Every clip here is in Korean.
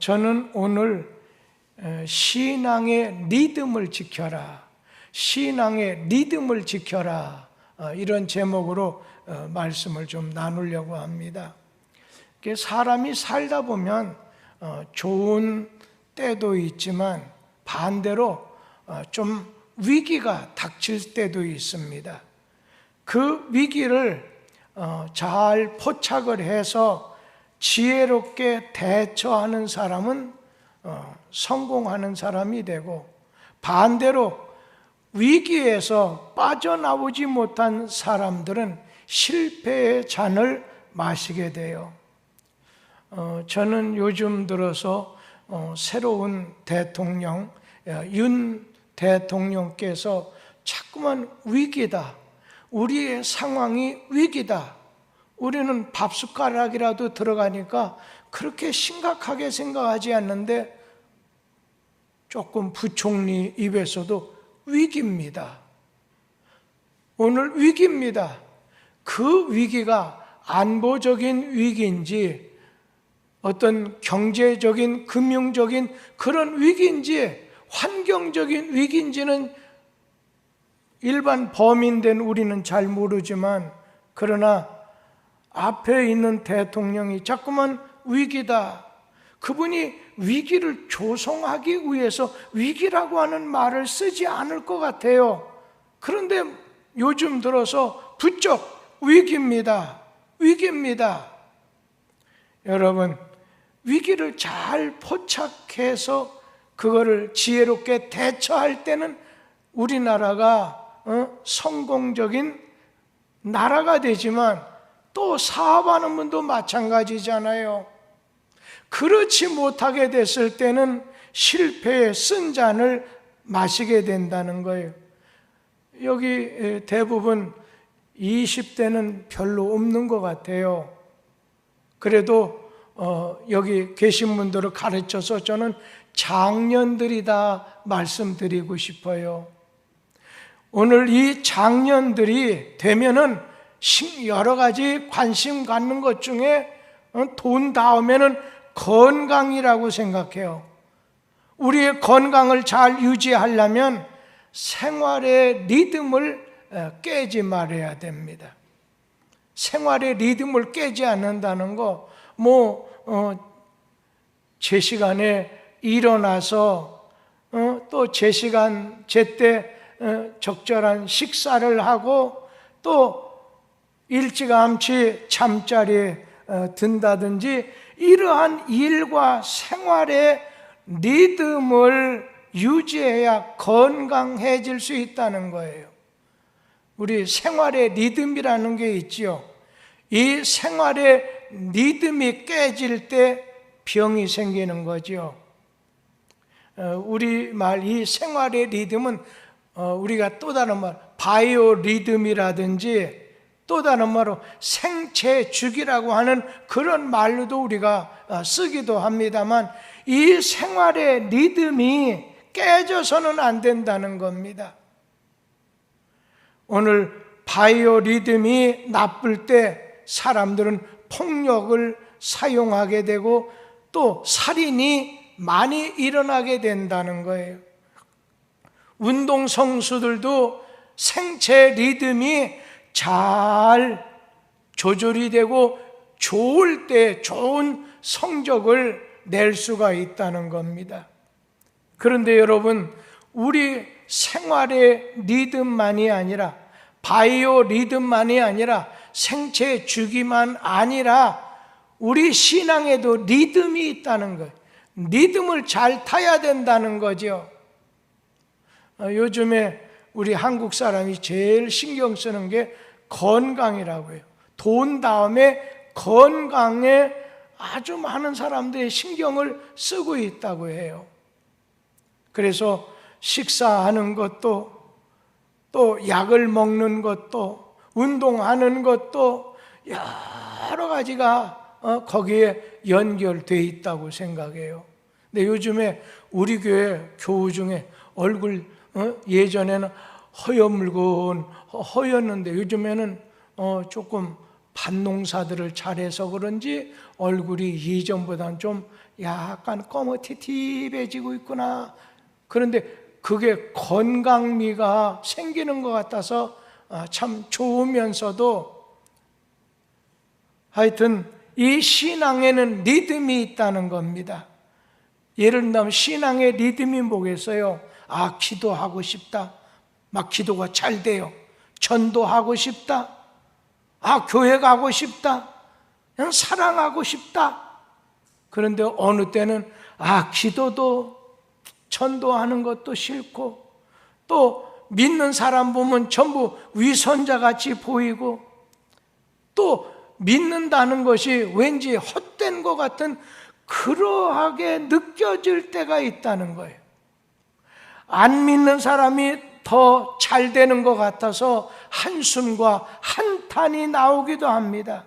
저는 오늘 신앙의 리듬을 지켜라, 신앙의 리듬을 지켜라, 이런 제목으로 말씀을 좀 나누려고 합니다. 사람이 살다 보면 좋은 때도 있지만 반대로 좀 위기가 닥칠 때도 있습니다. 그 위기를 잘 포착을 해서 지혜롭게 대처하는 사람은 성공하는 사람이 되고, 반대로 위기에서 빠져나오지 못한 사람들은 실패의 잔을 마시게 돼요. 저는 요즘 들어서 새로운 대통령 윤 대통령께서 자꾸만 위기다, 우리의 상황이 위기다, 우리는 밥숟가락이라도 들어가니까 그렇게 심각하게 생각하지 않는데 조금 부총리 입에서도 위기입니다. 오늘 위기입니다. 그 위기가 안보적인 위기인지 어떤 경제적인, 금융적인 그런 위기인지 환경적인 위기인지는 일반 범인된 우리는 잘 모르지만, 그러나 앞에 있는 대통령이 자꾸만 위기다, 그분이 위기를 조성하기 위해서 위기라고 하는 말을 쓰지 않을 것 같아요. 그런데 요즘 들어서 부쩍 위기입니다. 위기입니다. 여러분, 위기를 잘 포착해서 그거를 지혜롭게 대처할 때는 우리나라가 성공적인 나라가 되지만, 또 사업하는 분도 마찬가지잖아요. 그렇지 못하게 됐을 때는 실패의 쓴 잔을 마시게 된다는 거예요. 여기 대부분 20대는 별로 없는 것 같아요. 그래도 여기 계신 분들을 가르쳐서 저는 장년들이다 말씀드리고 싶어요. 오늘 이 장년들이 되면은 여러 가지 관심 갖는 것 중에 돈 다음에는 건강이라고 생각해요. 우리의 건강을 잘 유지하려면 생활의 리듬을 깨지 말아야 됩니다. 생활의 리듬을 깨지 않는다는 거, 제 시간에 일어나서 또 제 시간, 제때 적절한 식사를 하고 또 일찌감치 잠자리에 든다든지, 이러한 일과 생활의 리듬을 유지해야 건강해질 수 있다는 거예요. 우리 생활의 리듬이라는 게 있지요. 이 생활의 리듬이 깨질 때 병이 생기는 거죠. 우리말 이 생활의 리듬은 우리가 또 다른 말 바이오 리듬이라든지 또 다른 말로 생체주기라고 하는 그런 말로도 우리가 쓰기도 합니다만, 이 생활의 리듬이 깨져서는 안 된다는 겁니다. 오늘 바이오 리듬이 나쁠 때 사람들은 폭력을 사용하게 되고 또 살인이 많이 일어나게 된다는 거예요. 운동 선수들도 생체 리듬이 잘 조절이 되고 좋을 때 좋은 성적을 낼 수가 있다는 겁니다. 그런데 여러분, 우리 생활의 리듬만이 아니라, 바이오 리듬만이 아니라, 생체 주기만 아니라 우리 신앙에도 리듬이 있다는 거예요. 리듬을 잘 타야 된다는 거죠. 요즘에 우리 한국 사람이 제일 신경 쓰는 게 건강이라고 해요. 돈 다음에 건강에 아주 많은 사람들이 신경을 쓰고 있다고 해요. 그래서 식사하는 것도, 또 약을 먹는 것도, 운동하는 것도 여러 가지가 거기에 연결되어 있다고 생각해요. 근데 요즘에 우리 교회 교우 중에 얼굴 예전에는 허였는데 요즘에는 조금 밭농사들을 잘해서 그런지 얼굴이 예전보다는 좀 약간 꺼뭇티티해지고 있구나. 그런데 그게 건강미가 생기는 것 같아서 참 좋으면서도, 하여튼 이 신앙에는 리듬이 있다는 겁니다. 예를 들면 신앙의 리듬이 뭐겠어요? 기도하고 싶다. 막 기도가 잘 돼요. 전도하고 싶다. 교회 가고 싶다. 그냥 사랑하고 싶다. 그런데 어느 때는 기도도 전도하는 것도 싫고, 또 믿는 사람 보면 전부 위선자같이 보이고, 또 믿는다는 것이 왠지 헛된 것 같은 그러하게 느껴질 때가 있다는 거예요. 안 믿는 사람이 더 잘 되는 것 같아서 한숨과 한탄이 나오기도 합니다.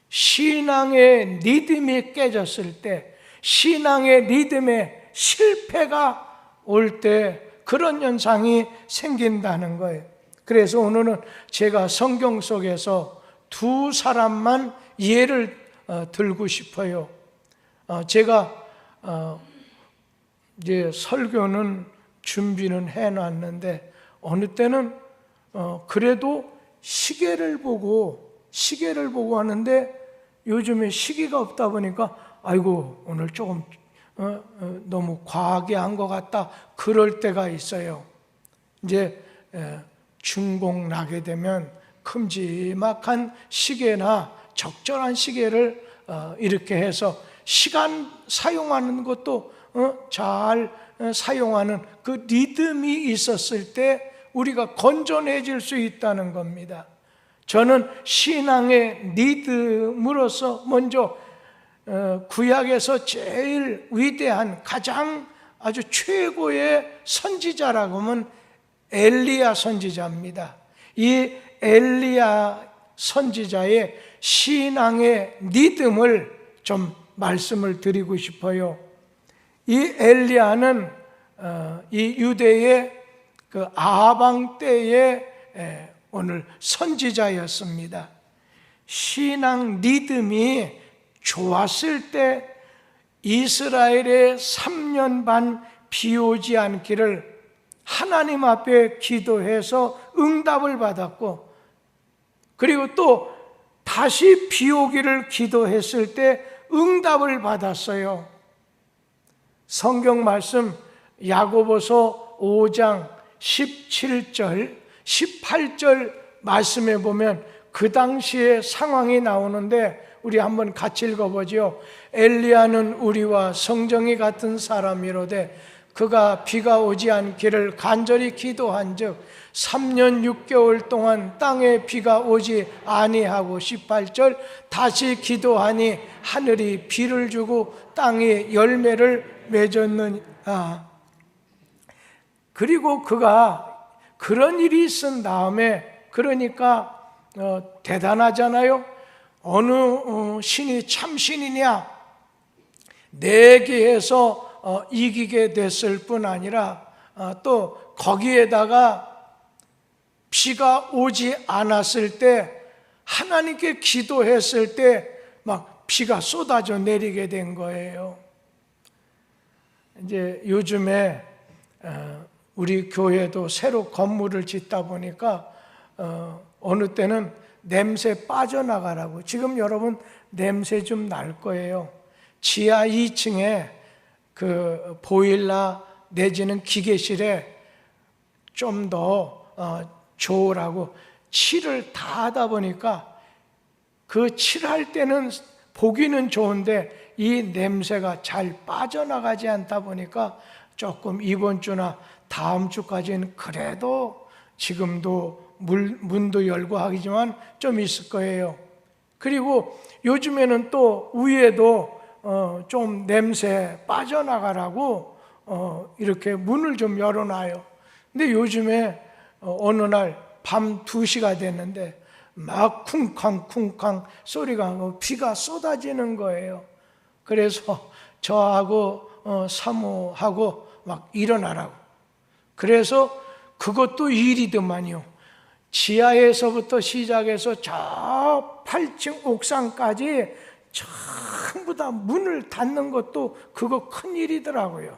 신앙의 리듬이 깨졌을 때, 신앙의 리듬에 실패가 올 때 그런 현상이 생긴다는 거예요. 그래서 오늘은 제가 성경 속에서 두 사람만 예를 들고 싶어요. 제가 이제 설교는 준비는 해놨는데, 어느 때는 그래도 시계를 보고 하는데, 요즘에 시기가 없다 보니까 오늘 조금 너무 과하게 한 것 같다, 그럴 때가 있어요. 이제 중복 나게 되면 큼지막한 시계나 적절한 시계를 이렇게 해서 시간 사용하는 것도 잘 사용하는 그 리듬이 있었을 때 우리가 건전해질 수 있다는 겁니다. 저는 신앙의 리듬으로서 먼저 구약에서 제일 위대한, 가장 아주 최고의 선지자라고 하면 엘리야 선지자입니다. 이 엘리야 선지자의 신앙의 리듬을 좀 말씀을 드리고 싶어요. 이 엘리야는 이 유대의 그 아방 때의 오늘 선지자였습니다. 신앙 리듬이 좋았을 때 이스라엘의 3년 반 비 오지 않기를 하나님 앞에 기도해서 응답을 받았고, 그리고 또 다시 비 오기를 기도했을 때 응답을 받았어요. 성경 말씀 야고보서 5장 17절 18절 말씀에 보면 그 당시의 상황이 나오는데, 우리 한번 같이 읽어보죠. 엘리야는 우리와 성정이 같은 사람이로되 그가 비가 오지 않기를 간절히 기도한즉 3년 6개월 동안 땅에 비가 오지 아니하고 18절 다시 기도하니 하늘이 비를 주고 땅이 열매를 맺었느니라. 그리고 그가 그런 일이 있은 다음에, 그러니까 대단하잖아요. 어느 신이 참 신이냐, 내기에서 이기게 됐을 뿐 아니라 또 거기에다가 비가 오지 않았을 때 하나님께 기도했을 때 막 비가 쏟아져 내리게 된 거예요. 이제 요즘에 우리 교회도 새로 건물을 짓다 보니까 어느 때는 냄새 빠져나가라고, 지금 여러분 냄새 좀 날 거예요. 지하 2층에 그 보일러 내지는 기계실에 좀 더 좋으라고 칠을 다 하다 보니까 그 칠할 때는 보기는 좋은데 이 냄새가 잘 빠져나가지 않다 보니까 조금 이번 주나 다음 주까지는 그래도 지금도 문도 열고 하지만 좀 있을 거예요. 그리고 요즘에는 또 위에도 좀 냄새 빠져나가라고 이렇게 문을 좀 열어놔요. 근데 요즘에 어느 날 밤 2시가 됐는데 막 쿵쾅쿵쾅 소리가 나고 비가 쏟아지는 거예요. 그래서 저하고 사모하고 막 일어나라고. 그래서 그것도 일이더만요. 지하에서부터 시작해서 저 8층 옥상까지 전부 다 문을 닫는 것도 그거 큰 일이더라고요.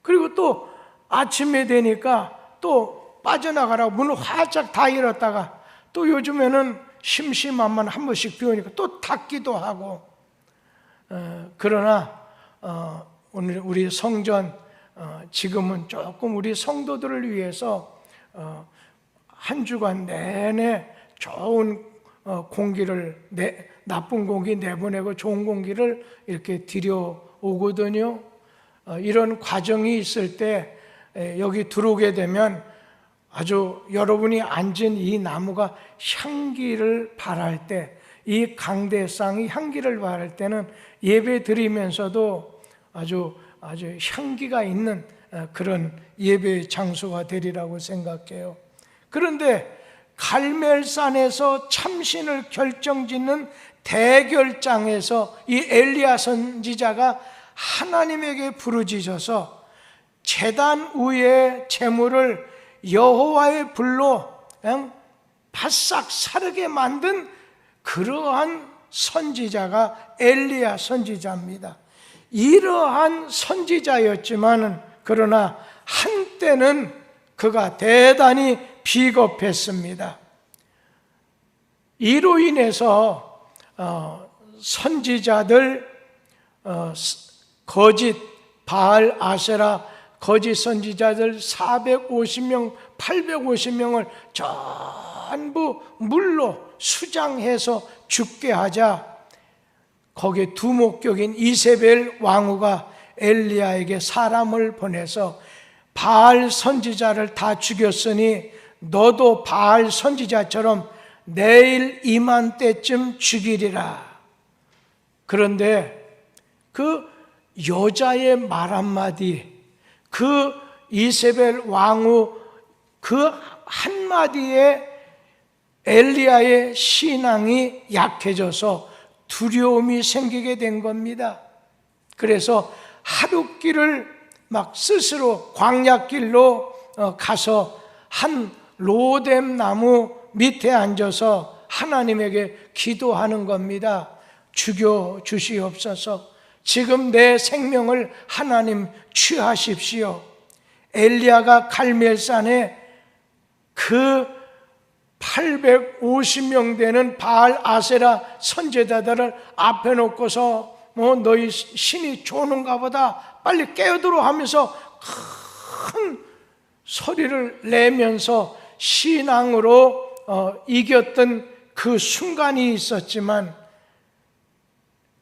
그리고 또 아침에 되니까 또 빠져나가라고 문을 활짝 다 열었다가 또 요즘에는 심심하면 한 번씩 비 오니까 또 닫기도 하고. 그러나 오늘 우리 성전 지금은 조금 우리 성도들을 위해서 한 주간 내내 좋은 공기를 나쁜 공기 내보내고 좋은 공기를 이렇게 들여오거든요. 이런 과정이 있을 때 여기 들어오게 되면 아주 여러분이 앉은 이 나무가 향기를 발할 때, 이 강대상이 향기를 발할 때는 예배 드리면서도 아주 향기가 있는 그런 예배 장소가 되리라고 생각해요. 그런데 갈멜산에서 참신을 결정짓는 대결장에서 이 엘리야 선지자가 하나님에게 부르짖어서 제단 위의 제물을 여호와의 불로 그냥 바싹 사르게 만든 그러한 선지자가 엘리야 선지자입니다. 이러한 선지자였지만은 그러나 한때는 그가 대단히 비겁했습니다. 이로 인해서 선지자들 거짓 바알 아세라 거짓 선지자들 450명, 850명을 전부 물로 수장해서 죽게 하자 거기에 두목격인 이세벨 왕후가 엘리야에게 사람을 보내서 바알 선지자를 다 죽였으니 너도 바알 선지자처럼 내일 이맘때쯤 죽이리라. 그런데 그 여자의 말 한마디, 그 이세벨 왕후 그 한마디에 엘리야의 신앙이 약해져서 두려움이 생기게 된 겁니다. 그래서 하룻길을 막 스스로 광야길로 가서 한 로뎀 나무 밑에 앉아서 하나님에게 기도하는 겁니다. 죽여 주시옵소서. 지금 내 생명을 하나님 취하십시오. 엘리야가 갈멜산에 그 850명 되는 바알 아세라 선지자들을 앞에 놓고서 너희 신이 좋은가 보다 빨리 깨어들어 하면서 큰 소리를 내면서 신앙으로 이겼던 그 순간이 있었지만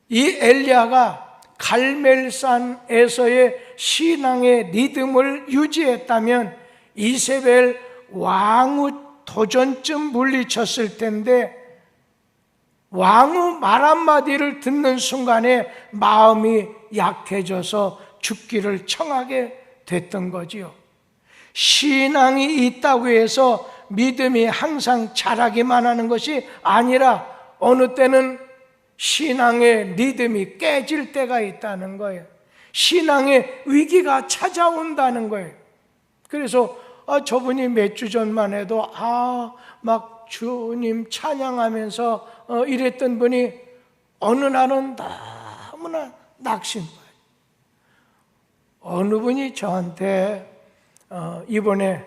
이 엘리야가 갈멜산에서의 신앙의 리듬을 유지했다면 이세벨 왕후 도전쯤 물리쳤을 텐데 왕후 말 한마디를 듣는 순간에 마음이 약해져서 죽기를 청하게 됐던 거지요. 신앙이 있다고 해서 믿음이 항상 자라기만 하는 것이 아니라 어느 때는 신앙의 리듬이 깨질 때가 있다는 거예요. 신앙의 위기가 찾아온다는 거예요. 그래서 저분이 몇 주 전만 해도 막 주님 찬양하면서 이랬던 분이 어느 날은 너무나 낙심해요. 어느 분이 저한테 이번에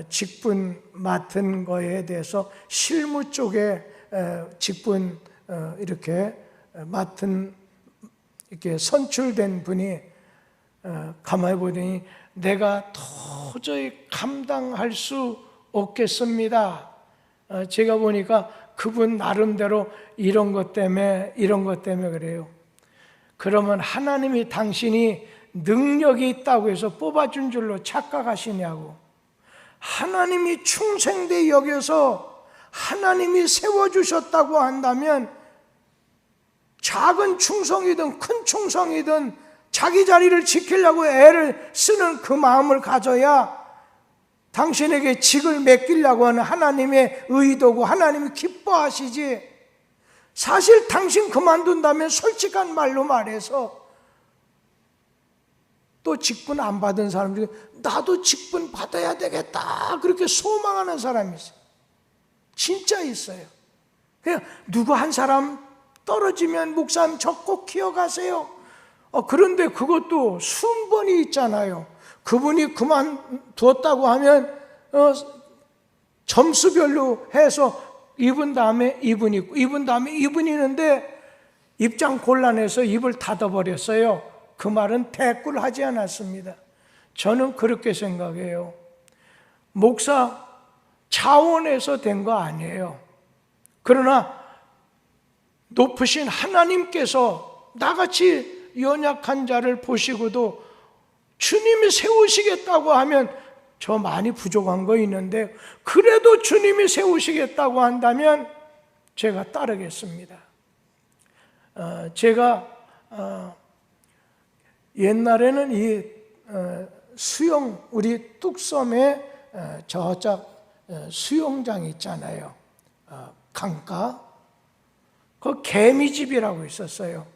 직분 맡은 거에 대해서 실무 쪽에 직분 이렇게 맡은 이렇게 선출된 분이 가만히 보더니 내가 도저히 감당할 수 없겠습니다. 제가 보니까 그분 나름대로 이런 것 때문에 그래요. 그러면 하나님이 당신이 능력이 있다고 해서 뽑아준 줄로 착각하시냐고. 하나님이 충성되게 여겨서 하나님이 세워주셨다고 한다면 작은 충성이든 큰 충성이든 자기 자리를 지키려고 애를 쓰는 그 마음을 가져야 당신에게 직을 맡기려고 하는 하나님의 의도고 하나님이 기뻐하시지. 사실 당신 그만둔다면 솔직한 말로 말해서 또 직분 안 받은 사람들이 나도 직분 받아야 되겠다 그렇게 소망하는 사람이 있어요. 진짜 있어요. 그냥 누구 한 사람 떨어지면 목사님 저 꼭 기억하세요. 그런데 그것도 순번이 있잖아요. 그분이 그만두었다고 하면 점수별로 해서 이분 다음에 이분이 있고 이분 다음에 이분이 있는데 입장 곤란해서 입을 닫아버렸어요. 그 말은 대꾸를 하지 않았습니다. 저는 그렇게 생각해요. 목사 차원에서 된 거 아니에요. 그러나 높으신 하나님께서 나같이 연약한 자를 보시고도 주님이 세우시겠다고 하면 저 많이 부족한 거 있는데 그래도 주님이 세우시겠다고 한다면 제가 따르겠습니다. 제가 옛날에는 이 수영, 우리 뚝섬에 저쪽 수영장 있잖아요. 강가. 그 개미집이라고 있었어요.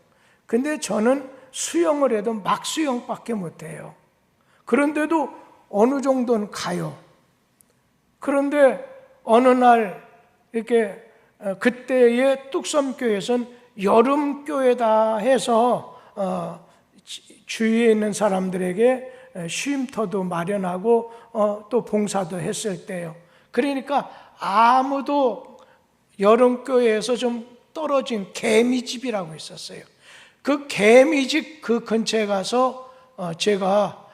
근데 저는 수영을 해도 막수영밖에 못해요. 그런데도 어느 정도는 가요. 그런데 어느 날 이렇게 그때의 뚝섬교회에서는 여름교회다 해서 주위에 있는 사람들에게 쉼터도 마련하고 또 봉사도 했을 때요. 그러니까 아무도 여름교회에서 좀 떨어진 개미집이라고 있었어요. 그 개미집 그 근처에 가서 제가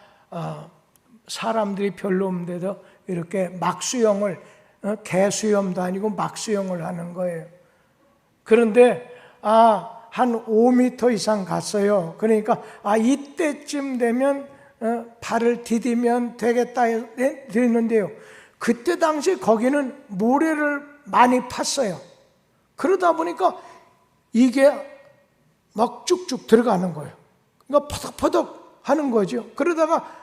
사람들이 별로 없는데도 이렇게 막수영을 개수염도 아니고 막수영을 하는 거예요. 그런데 한 5m 이상 갔어요. 그러니까 이때쯤 되면 발을 디디면 되겠다 했는데요. 그때 당시 거기는 모래를 많이 팠어요. 그러다 보니까 이게 막 쭉쭉 들어가는 거예요. 그러니까 퍼덕퍼덕 하는 거죠. 그러다가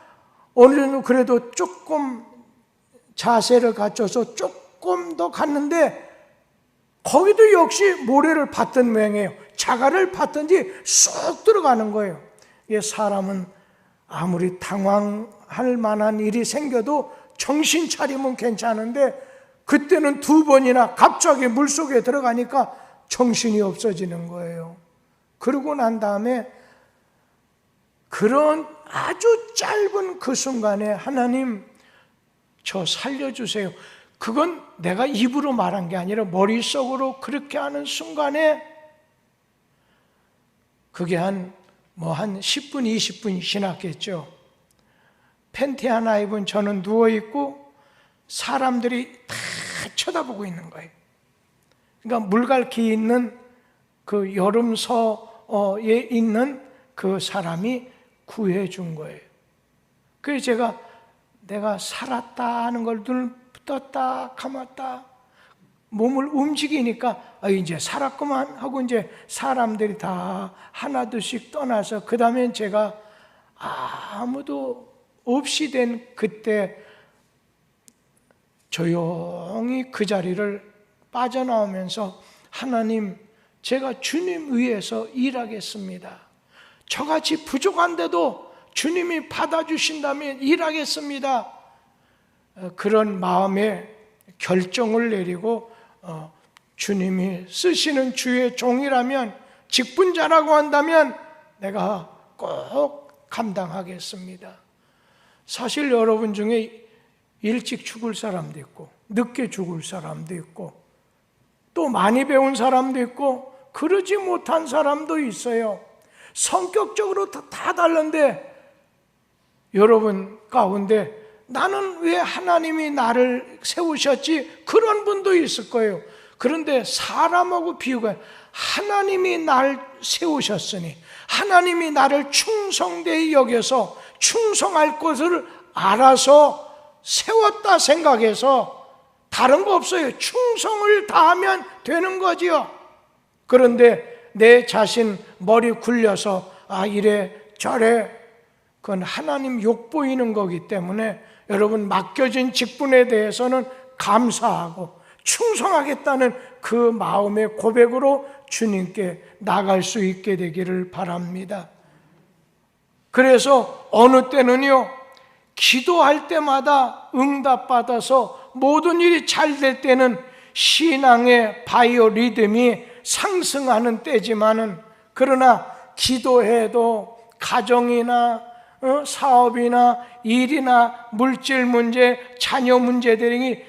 오늘은 그래도 조금 자세를 갖춰서 조금 더 갔는데 거기도 역시 모래를 팠던 모양이에요. 자갈을 팠든지 쑥 들어가는 거예요. 이게 사람은 아무리 당황할 만한 일이 생겨도 정신 차리면 괜찮은데 그때는 2번이나 갑자기 물속에 들어가니까 정신이 없어지는 거예요. 그러고 난 다음에 그런 아주 짧은 그 순간에 하나님 저 살려주세요. 그건 내가 입으로 말한 게 아니라 머릿속으로 그렇게 하는 순간에 그게 한 10분, 20분이 지났겠죠. 팬티 하나 입은 저는 누워있고 사람들이 다 쳐다보고 있는 거예요. 그러니까 물갈퀴 있는 그 여름서에 있는 그 사람이 구해준 거예요. 그래서 내가 살았다 하는 걸 눈을 떴다 감았다 몸을 움직이니까 이제 살았구만 하고 이제 사람들이 다 하나둘씩 떠나서 그 다음엔 제가 아무도 없이 된 그때 조용히 그 자리를 빠져나오면서 하나님 제가 주님 위해서 일하겠습니다. 저같이 부족한데도 주님이 받아주신다면 일하겠습니다. 그런 마음에 결정을 내리고 주님이 쓰시는 주의 종이라면 직분자라고 한다면 내가 꼭 감당하겠습니다. 사실 여러분 중에 일찍 죽을 사람도 있고 늦게 죽을 사람도 있고 또 많이 배운 사람도 있고 그러지 못한 사람도 있어요. 성격적으로 다 다른데 여러분 가운데 나는 왜 하나님이 나를 세우셨지? 그런 분도 있을 거예요. 그런데 사람하고 비유가 하나님이 날 세우셨으니 하나님이 나를 충성되이 여겨서 충성할 것을 알아서 세웠다 생각해서 다른 거 없어요. 충성을 다하면 되는 거지요. 그런데 내 자신 머리 굴려서 이래 저래 그건 하나님 욕보이는 거기 때문에 여러분 맡겨진 직분에 대해서는 감사하고 충성하겠다는 그 마음의 고백으로 주님께 나갈 수 있게 되기를 바랍니다. 그래서 어느 때는요 기도할 때마다 응답받아서 모든 일이 잘 될 때는 신앙의 바이오 리듬이 상승하는 때지만은, 그러나 기도해도 가정이나 사업이나 일이나 물질 문제, 자녀 문제들이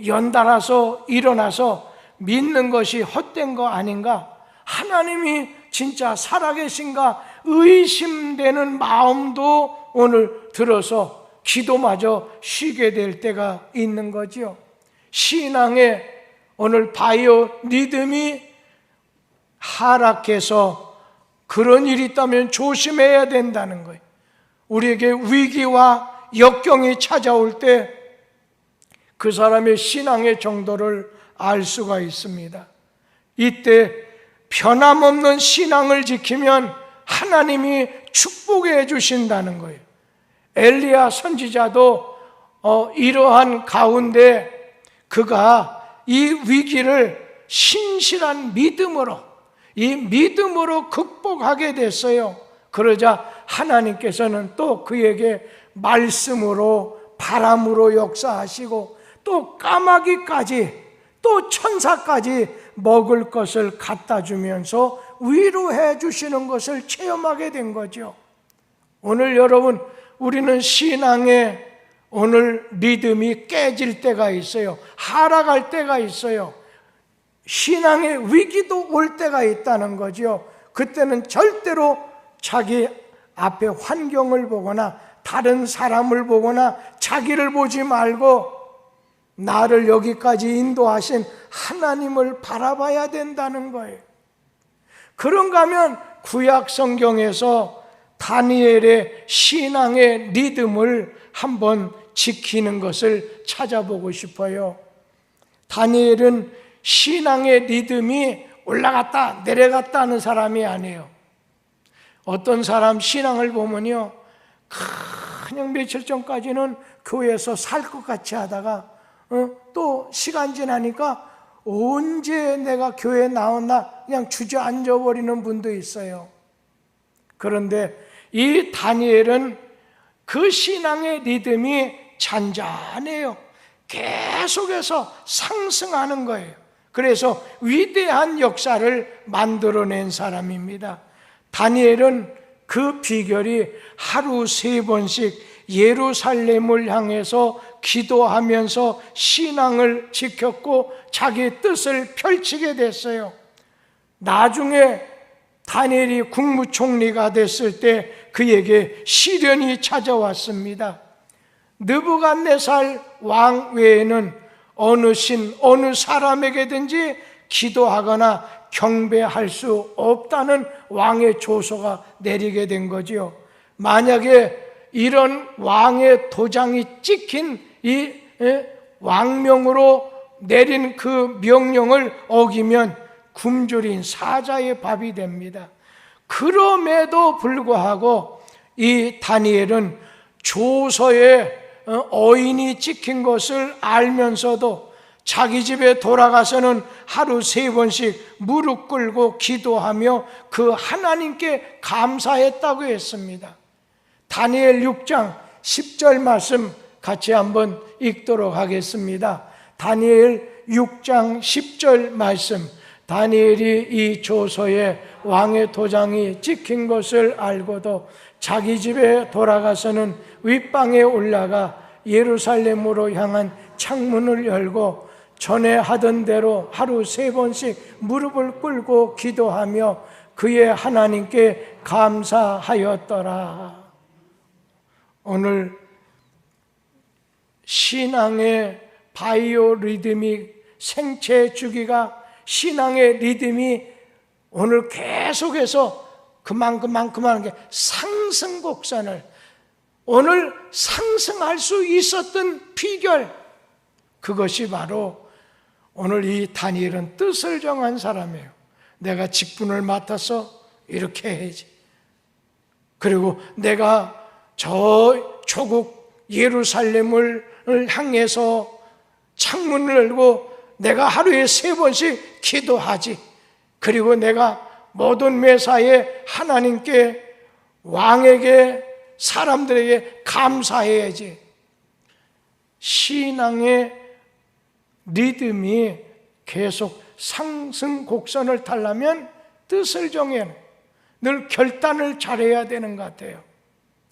연달아서 일어나서 믿는 것이 헛된 거 아닌가? 하나님이 진짜 살아계신가 의심되는 마음도 오늘 들어서 기도마저 쉬게 될 때가 있는 거지요. 신앙의 오늘 바이오 리듬이 하락해서 그런 일이 있다면 조심해야 된다는 거예요. 우리에게 위기와 역경이 찾아올 때 그 사람의 신앙의 정도를 알 수가 있습니다. 이때 변함없는 신앙을 지키면 하나님이 축복해 주신다는 거예요. 엘리야 선지자도 이러한 가운데 그가 이 위기를 신실한 믿음으로, 이 믿음으로 극복하게 됐어요. 그러자 하나님께서는 또 그에게 말씀으로, 바람으로 역사하시고 또 까마귀까지, 또 천사까지 먹을 것을 갖다 주면서 위로해 주시는 것을 체험하게 된 거죠. 오늘 여러분, 우리는 신앙의 오늘 리듬이 깨질 때가 있어요. 하락할 때가 있어요. 신앙의 위기도 올 때가 있다는 거죠. 그때는 절대로 자기 앞에 환경을 보거나 다른 사람을 보거나 자기를 보지 말고 나를 여기까지 인도하신 하나님을 바라봐야 된다는 거예요. 그런가 하면 구약 성경에서 다니엘의 신앙의 리듬을 한번 지키는 것을 찾아보고 싶어요. 다니엘은 신앙의 리듬이 올라갔다 내려갔다 하는 사람이 아니에요. 어떤 사람 신앙을 보면요, 그냥 며칠 전까지는 교회에서 살 것 같이 하다가 또 시간 지나니까 언제 내가 교회에 나왔나 그냥 주저앉아 버리는 분도 있어요. 그런데 이 다니엘은 그 신앙의 리듬이 잔잔해요. 계속해서 상승하는 거예요. 그래서 위대한 역사를 만들어낸 사람입니다. 다니엘은 그 비결이 하루 3번씩 예루살렘을 향해서 기도하면서 신앙을 지켰고 자기 뜻을 펼치게 됐어요. 나중에 다니엘이 국무총리가 됐을 때 그에게 시련이 찾아왔습니다. 느부갓네살 왕 외에는 어느 신, 어느 사람에게든지 기도하거나 경배할 수 없다는 왕의 조서가 내리게 된 거지요. 만약에 이런 왕의 도장이 찍힌 이 왕명으로 내린 그 명령을 어기면 굶주린 사자의 밥이 됩니다. 그럼에도 불구하고 이 다니엘은 조서에 어인이 찍힌 것을 알면서도 자기 집에 돌아가서는 하루 3번씩 무릎 꿇고 기도하며 그 하나님께 감사했다고 했습니다. 다니엘 6장 10절 말씀 같이 한번 읽도록 하겠습니다. 다니엘 6장 10절 말씀. 다니엘이 이 조서에 왕의 도장이 찍힌 것을 알고도 자기 집에 돌아가서는 윗방에 올라가 예루살렘으로 향한 창문을 열고 전에 하던 대로 하루 3번씩 무릎을 꿇고 기도하며 그의 하나님께 감사하였더라. 오늘 신앙의 바이오 리듬이, 생체 주기가, 신앙의 리듬이 오늘 계속해서 그만 게 상승 곡선을, 오늘 상승할 수 있었던 비결, 그것이 바로 오늘 이 다니엘은 뜻을 정한 사람이에요. 내가 직분을 맡아서 이렇게 해야지. 그리고 내가 저 조국 예루살렘을 향해서 창문을 열고 내가 하루에 3번씩 기도하지. 그리고 내가 모든 매사에 하나님께, 왕에게, 사람들에게 감사해야지. 신앙의 리듬이 계속 상승 곡선을 타려면 뜻을 정해야, 늘 결단을 잘해야 되는 것 같아요.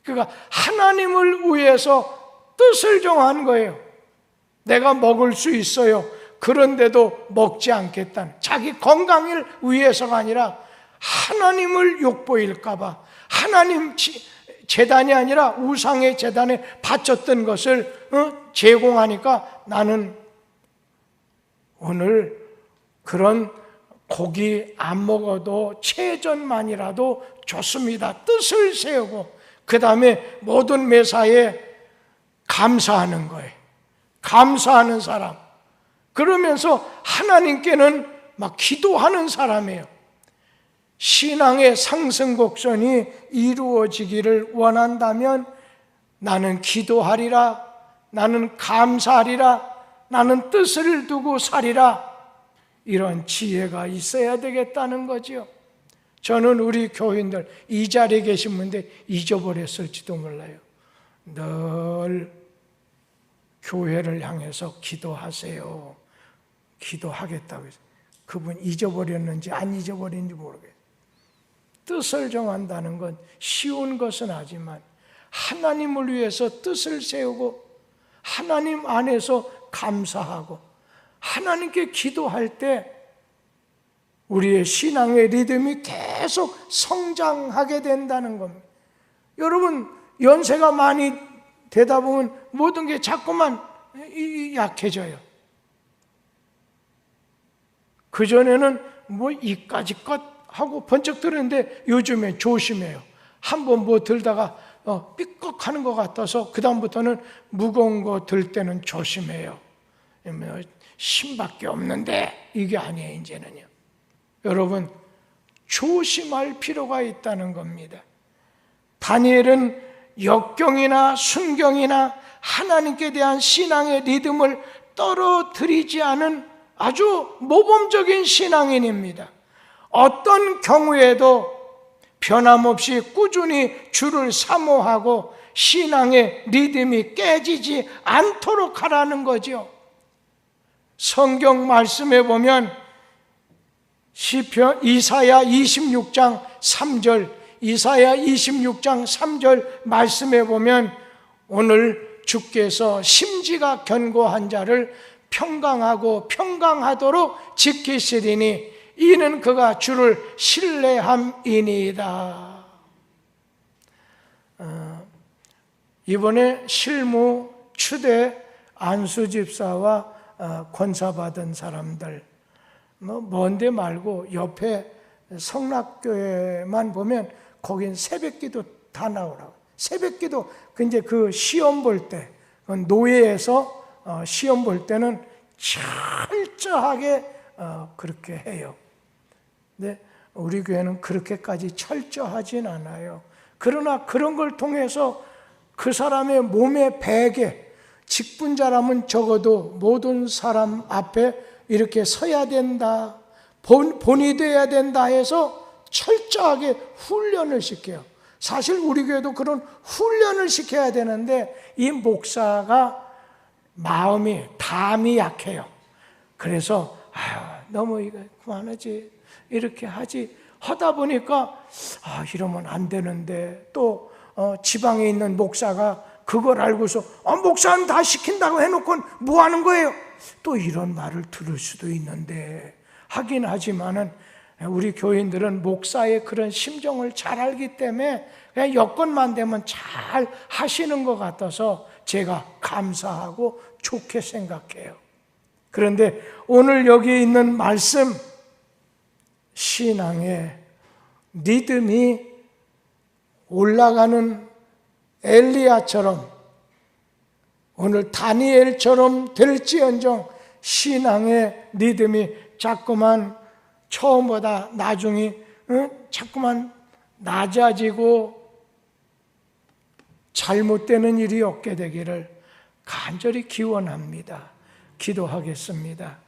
그러니까 하나님을 위해서 뜻을 정한 거예요. 내가 먹을 수 있어요. 그런데도 먹지 않겠다는, 자기 건강을 위해서가 아니라 하나님을 욕보일까 봐, 하나님 제단이 아니라 우상의 제단에 바쳤던 것을 제공하니까 나는 오늘 그런 고기 안 먹어도 체전만이라도 좋습니다. 뜻을 세우고 그 다음에 모든 매사에 감사하는 거예요. 감사하는 사람. 그러면서 하나님께는 막 기도하는 사람이에요. 신앙의 상승곡선이 이루어지기를 원한다면 나는 기도하리라, 나는 감사하리라, 나는 뜻을 두고 살리라, 이런 지혜가 있어야 되겠다는 거죠. 저는 우리 교인들 이 자리에 계신 분들 잊어버렸을지도 몰라요. 늘 교회를 향해서 기도하세요. 기도하겠다고 해서 그분 잊어버렸는지 안 잊어버린지 모르겠어요. 뜻을 정한다는 건 쉬운 것은 아니지만 하나님을 위해서 뜻을 세우고 하나님 안에서 감사하고 하나님께 기도할 때 우리의 신앙의 리듬이 계속 성장하게 된다는 겁니다. 여러분, 연세가 많이 되다 보면 모든 게 자꾸만 약해져요. 그전에는 뭐 이까지 것 하고 번쩍 들었는데 요즘에 조심해요. 한번 뭐 들다가 삐걱하는 것 같아서 그 다음부터는 무거운 거 들 때는 조심해요. 힘밖에 없는데 이게 아니에요. 이제는요. 여러분, 조심할 필요가 있다는 겁니다. 다니엘은 역경이나 순경이나 하나님께 대한 신앙의 리듬을 떨어뜨리지 않은 아주 모범적인 신앙인입니다. 어떤 경우에도 변함없이 꾸준히 주를 사모하고 신앙의 리듬이 깨지지 않도록 하라는 거죠. 성경 말씀에 보면 시편 이사야 26장 3절, 이사야 26장 3절 말씀에 보면 오늘 주께서 심지가 견고한 자를 평강하고 평강하도록 지키시리니 이는 그가 주를 신뢰함이니이다. 이번에 실무 추대 안수 집사와 권사받은 사람들, 먼데 말고 옆에 성락교회만 보면 거긴 새벽기도 다 나오라고. 새벽기도 이제 그 시험 볼 때, 노예에서 시험 볼 때는 철저하게 그렇게 해요. 근데 우리 교회는 그렇게까지 철저하진 않아요. 그러나 그런 걸 통해서 그 사람의 몸의 베개, 직분자라면 적어도 모든 사람 앞에 이렇게 서야 된다, 본이 돼야 된다 해서 철저하게 훈련을 시켜요. 사실 우리 교회도 그런 훈련을 시켜야 되는데 이 목사가 담이 약해요. 그래서 너무 이거 그만하지, 이렇게 하다 보니까 이러면 안 되는데, 또 지방에 있는 목사가 그걸 알고서 목사는 다 시킨다고 해놓고 뭐 하는 거예요? 또 이런 말을 들을 수도 있는데, 하긴 하지만은 우리 교인들은 목사의 그런 심정을 잘 알기 때문에 그냥 여건만 되면 잘 하시는 것 같아서 제가 감사하고 좋게 생각해요. 그런데 오늘 여기 있는 말씀, 신앙의 리듬이 올라가는 엘리야처럼 오늘 다니엘처럼 될지언정 신앙의 리듬이 자꾸만 처음보다 나중에 자꾸만 낮아지고 잘못되는 일이 없게 되기를 간절히 기원합니다. 기도하겠습니다.